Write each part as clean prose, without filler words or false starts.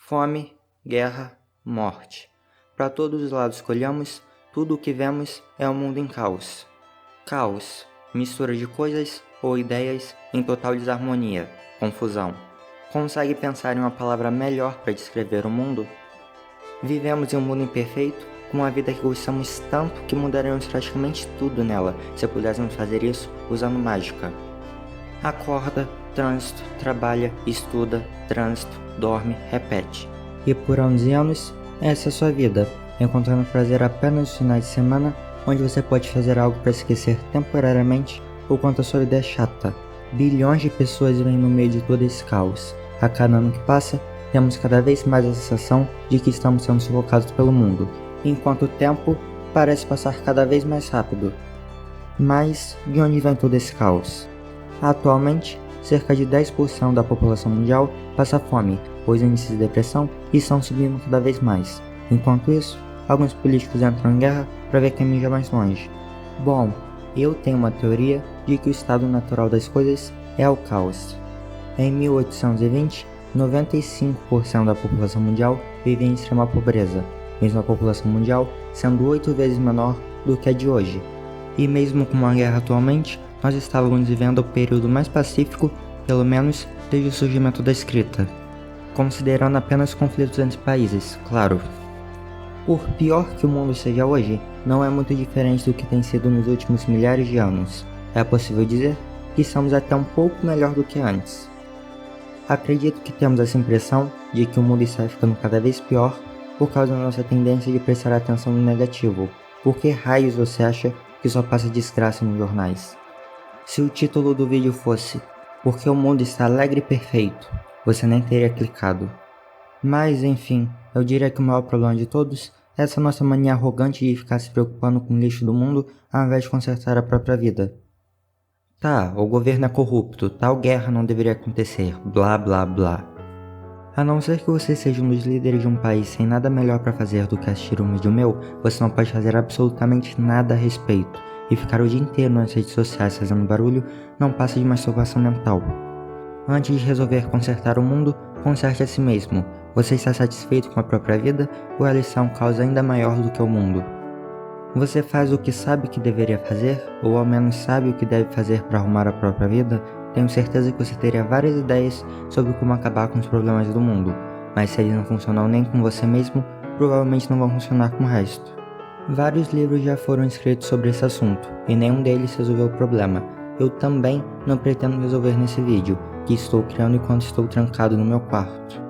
Fome, guerra, morte. Para todos os lados que olhamos, tudo o que vemos é um mundo em caos. Caos, mistura de coisas ou ideias em total desarmonia, confusão. Consegue pensar em uma palavra melhor para descrever o mundo? Vivemos em um mundo imperfeito, com uma vida que gostamos tanto que mudaríamos praticamente tudo nela se pudéssemos fazer isso usando mágica. Acorda, trânsito, trabalha, estuda, trânsito, dorme, repete. E por anos e anos, essa é a sua vida, encontrando prazer apenas nos finais de semana, onde você pode fazer algo para esquecer temporariamente o quanto a sua vida é chata. Bilhões de pessoas vivem no meio de todo esse caos. A cada ano que passa, temos cada vez mais a sensação de que estamos sendo sufocados pelo mundo, enquanto o tempo parece passar cada vez mais rápido. Mas de onde vem todo esse caos? Atualmente, cerca de 10% da população mundial passa fome, os índices de depressão estão subindo cada vez mais. Enquanto isso, alguns políticos entram em guerra para ver quem mija mais longe. Bom, eu tenho uma teoria de que o estado natural das coisas é o caos. Em 1820, 95% da população mundial vivia em extrema pobreza, mesmo a população mundial sendo 8 vezes menor do que a de hoje. E mesmo com uma guerra atualmente, nós estávamos vivendo o período mais pacífico, pelo menos desde o surgimento da escrita, considerando apenas conflitos entre países, claro. Por pior que o mundo seja hoje, não é muito diferente do que tem sido nos últimos milhares de anos. É possível dizer que estamos até um pouco melhor do que antes. Acredito que temos essa impressão de que o mundo está ficando cada vez pior por causa da nossa tendência de prestar atenção no negativo. Por que raios você acha que só passa desgraça nos jornais? Se o título do vídeo fosse "Porque o mundo está alegre e perfeito", você nem teria clicado. Mas enfim, eu diria que o maior problema de todos é essa nossa mania arrogante de ficar se preocupando com o lixo do mundo ao invés de consertar a própria vida. Tá, o governo é corrupto, tal guerra não deveria acontecer, blá blá blá. A não ser que você seja um dos líderes de um país sem nada melhor para fazer do que assistir um vídeo meu, você não pode fazer absolutamente nada a respeito, e ficar o dia inteiro nas redes sociais fazendo barulho não passa de masturbação mental. Antes de resolver consertar o mundo, conserte a si mesmo. Você está satisfeito com a própria vida ou ela está um caos ainda maior do que o mundo? Você faz o que sabe que deveria fazer, ou ao menos sabe o que deve fazer para arrumar a própria vida? Tenho certeza que você teria várias ideias sobre como acabar com os problemas do mundo, mas se eles não funcionam nem com você mesmo, provavelmente não vão funcionar com o resto. Vários livros já foram escritos sobre esse assunto, e nenhum deles resolveu o problema. Eu também não pretendo resolver nesse vídeo, que estou criando enquanto estou trancado no meu quarto.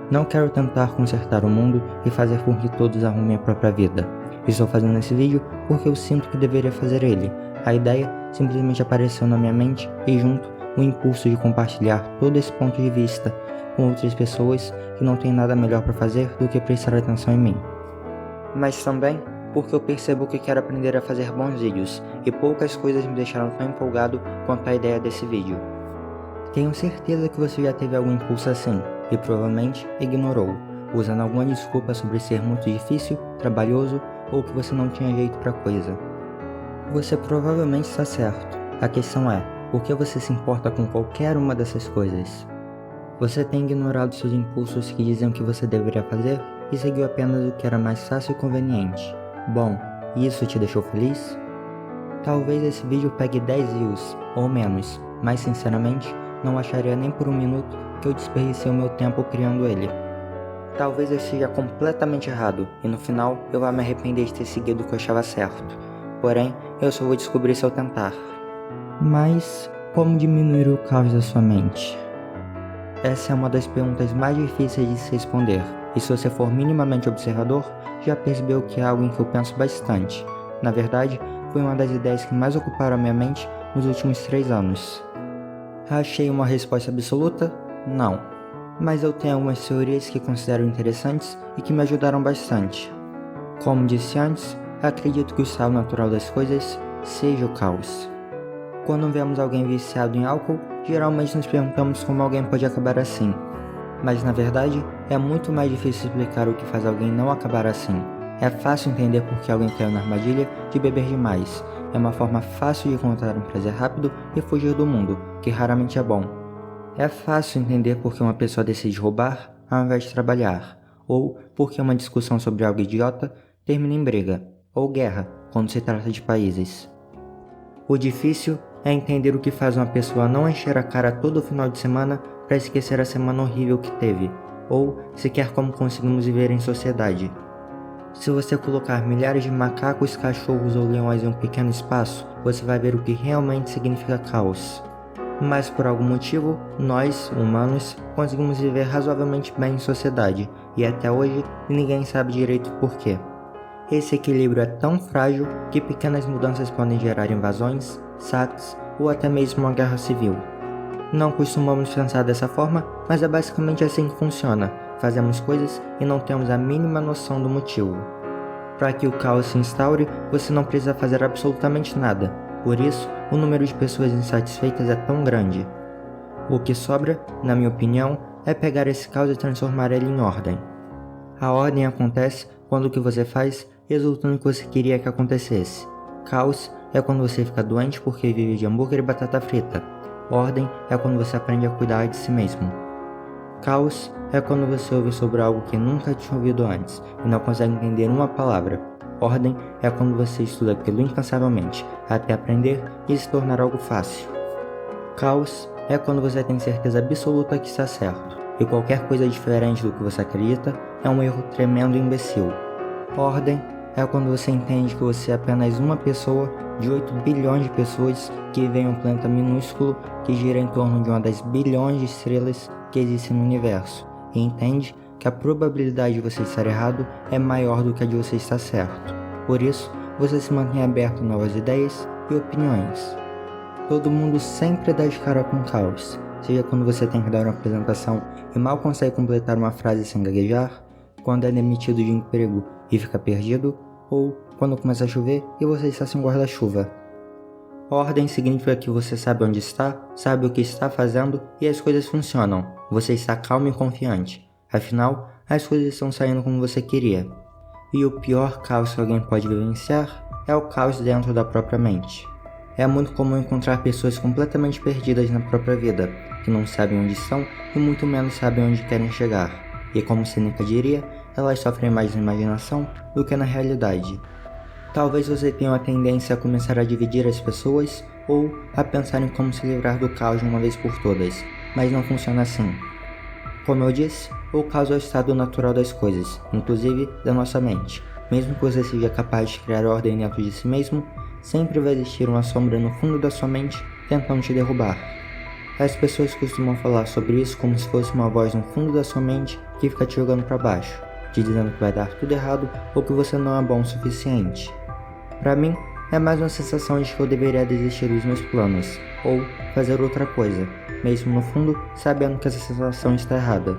Não quero tentar consertar o mundo e fazer com que todos arrumem a própria vida. Estou fazendo esse vídeo porque eu sinto que deveria fazer ele. A ideia simplesmente apareceu na minha mente e junto o impulso de compartilhar todo esse ponto de vista com outras pessoas que não têm nada melhor para fazer do que prestar atenção em mim. Mas também porque eu percebo que quero aprender a fazer bons vídeos, e poucas coisas me deixaram tão empolgado quanto a ideia desse vídeo. Tenho certeza que você já teve algum impulso assim, e provavelmente ignorou, usando alguma desculpa sobre ser muito difícil, trabalhoso, ou que você não tinha jeito pra coisa. Você provavelmente está certo. A questão é, por que você se importa com qualquer uma dessas coisas? Você tem ignorado seus impulsos que diziam que você deveria fazer e seguiu apenas o que era mais fácil e conveniente. Bom, isso te deixou feliz? Talvez esse vídeo pegue 10 views, ou menos, mas sinceramente, não acharia nem por um minuto que eu desperdicei o meu tempo criando ele. Talvez eu esteja completamente errado, e no final eu vá me arrepender de ter seguido o que eu achava certo. Porém, eu só vou descobrir se eu tentar. Mas, como diminuir o caos da sua mente? Essa é uma das perguntas mais difíceis de se responder, e se você for minimamente observador, já percebeu que é algo em que eu penso bastante. Na verdade, foi uma das ideias que mais ocuparam a minha mente nos últimos 3 anos. Achei uma resposta absoluta? Não. Mas eu tenho algumas teorias que considero interessantes e que me ajudaram bastante. Como disse antes, acredito que o estado natural das coisas seja o caos. Quando vemos alguém viciado em álcool, geralmente nos perguntamos como alguém pode acabar assim. Mas na verdade, é muito mais difícil explicar o que faz alguém não acabar assim. É fácil entender por que alguém caiu na armadilha de beber demais. É uma forma fácil de encontrar um prazer rápido e fugir do mundo, que raramente é bom. É fácil entender por que uma pessoa decide roubar, ao invés de trabalhar, ou porque uma discussão sobre algo idiota termina em briga, ou guerra, quando se trata de países. O difícil é entender o que faz uma pessoa não encher a cara todo final de semana para esquecer a semana horrível que teve, ou sequer como conseguimos viver em sociedade. Se você colocar milhares de macacos, cachorros ou leões em um pequeno espaço, você vai ver o que realmente significa caos. Mas por algum motivo, nós, humanos, conseguimos viver razoavelmente bem em sociedade, e até hoje ninguém sabe direito por quê. Esse equilíbrio é tão frágil que pequenas mudanças podem gerar invasões, saques ou até mesmo uma guerra civil. Não costumamos pensar dessa forma, mas é basicamente assim que funciona. Fazemos coisas e não temos a mínima noção do motivo. Para que o caos se instaure, você não precisa fazer absolutamente nada. Por isso, o número de pessoas insatisfeitas é tão grande. O que sobra, na minha opinião, é pegar esse caos e transformar ele em ordem. A ordem acontece quando o que você faz resulta no que você queria que acontecesse. Caos é quando você fica doente porque vive de hambúrguer e batata frita. Ordem é quando você aprende a cuidar de si mesmo. Caos é quando você ouve sobre algo que nunca tinha ouvido antes e não consegue entender uma palavra. Ordem é quando você estuda aquilo incansavelmente, até aprender e se tornar algo fácil. Caos é quando você tem certeza absoluta que está certo, e qualquer coisa diferente do que você acredita é um erro tremendo e imbecil. Ordem é quando você entende que você é apenas uma pessoa de 8 bilhões de pessoas que vivem em um planeta minúsculo que gira em torno de uma das bilhões de estrelas que existem no universo, e entende que a probabilidade de você estar errado é maior do que a de você estar certo. Por isso, você se mantém aberto a novas ideias e opiniões. Todo mundo sempre dá de cara com caos, seja quando você tem que dar uma apresentação e mal consegue completar uma frase sem gaguejar, quando é demitido de um emprego e fica perdido, ou quando começa a chover e você está sem guarda-chuva. Ordem significa que você sabe onde está, sabe o que está fazendo e as coisas funcionam. Você está calmo e confiante. Afinal, as coisas estão saindo como você queria. E o pior caos que alguém pode vivenciar é o caos dentro da própria mente. É muito comum encontrar pessoas completamente perdidas na própria vida, que não sabem onde estão e muito menos sabem onde querem chegar. E como Seneca diria, elas sofrem mais na imaginação do que na realidade. Talvez você tenha uma tendência a começar a dividir as pessoas ou a pensar em como se livrar do caos de uma vez por todas, mas não funciona assim. Como eu disse, o caos é o estado natural das coisas, inclusive da nossa mente. Mesmo que você seja capaz de criar ordem dentro de si mesmo, sempre vai existir uma sombra no fundo da sua mente tentando te derrubar. As pessoas costumam falar sobre isso como se fosse uma voz no fundo da sua mente que fica te jogando para baixo, te dizendo que vai dar tudo errado ou que você não é bom o suficiente. Para mim, é mais uma sensação de que eu deveria desistir dos meus planos, ou fazer outra coisa, mesmo no fundo sabendo que essa sensação está errada.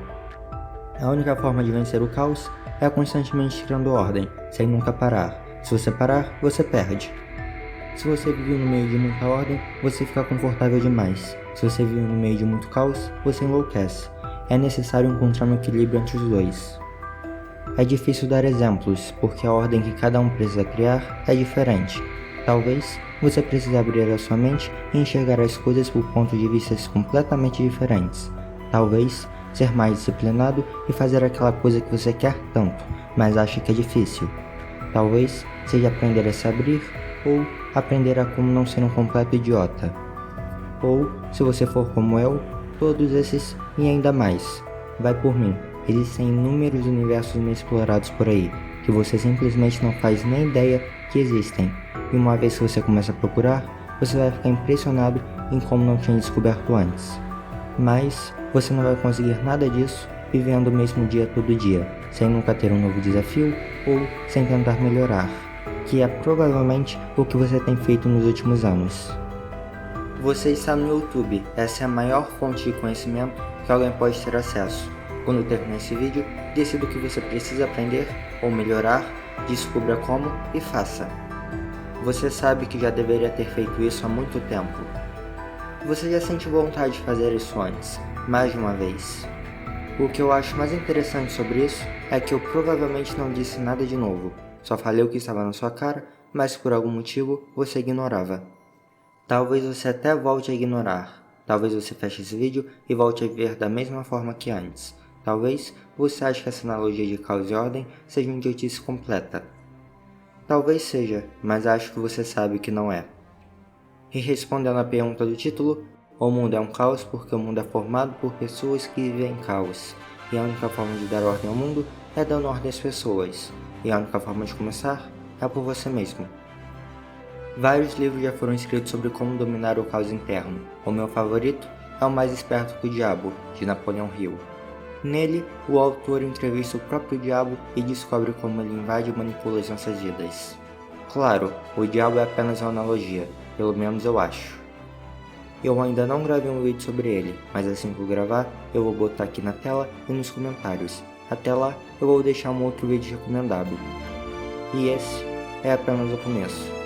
A única forma de vencer o caos é constantemente criando ordem, sem nunca parar. Se você parar, você perde. Se você vive no meio de muita ordem, você fica confortável demais. Se você vive no meio de muito caos, você enlouquece. É necessário encontrar um equilíbrio entre os dois. É difícil dar exemplos, porque a ordem que cada um precisa criar é diferente. Talvez você precise abrir a sua mente e enxergar as coisas por pontos de vista completamente diferentes. Talvez ser mais disciplinado e fazer aquela coisa que você quer tanto, mas acha que é difícil. Talvez seja aprender a se abrir ou aprender a como não ser um completo idiota. Ou, se você for como eu, todos esses e ainda mais. Vai por mim. Existem inúmeros universos inexplorados por aí, que você simplesmente não faz nem ideia que existem, e uma vez que você começa a procurar, você vai ficar impressionado em como não tinha descoberto antes. Mas você não vai conseguir nada disso vivendo o mesmo dia todo dia, sem nunca ter um novo desafio ou sem tentar melhorar, que é provavelmente o que você tem feito nos últimos anos. Você está no YouTube, essa é a maior fonte de conhecimento que alguém pode ter acesso. Quando terminar esse vídeo, decida o que você precisa aprender ou melhorar, descubra como e faça. Você sabe que já deveria ter feito isso há muito tempo. Você já sente vontade de fazer isso antes, mais de uma vez. O que eu acho mais interessante sobre isso é que eu provavelmente não disse nada de novo. Só falei o que estava na sua cara, mas por algum motivo você ignorava. Talvez você até volte a ignorar. Talvez você feche esse vídeo e volte a viver da mesma forma que antes. Talvez você ache que essa analogia de caos e ordem seja uma idiotice completa. Talvez seja, mas acho que você sabe que não é. E respondendo à pergunta do título, o mundo é um caos porque o mundo é formado por pessoas que vivem em caos, e a única forma de dar ordem ao mundo é dando ordem às pessoas, e a única forma de começar é por você mesmo. Vários livros já foram escritos sobre como dominar o caos interno. O meu favorito é O Mais Esperto que o Diabo, de Napoleão Hill. Nele, o autor entrevista o próprio diabo e descobre como ele invade e manipula as nossas vidas. Claro, o diabo é apenas uma analogia, pelo menos eu acho. Eu ainda não gravei um vídeo sobre ele, mas assim que eu gravar, eu vou botar aqui na tela e nos comentários. Até lá, eu vou deixar um outro vídeo recomendado. E esse é apenas o começo.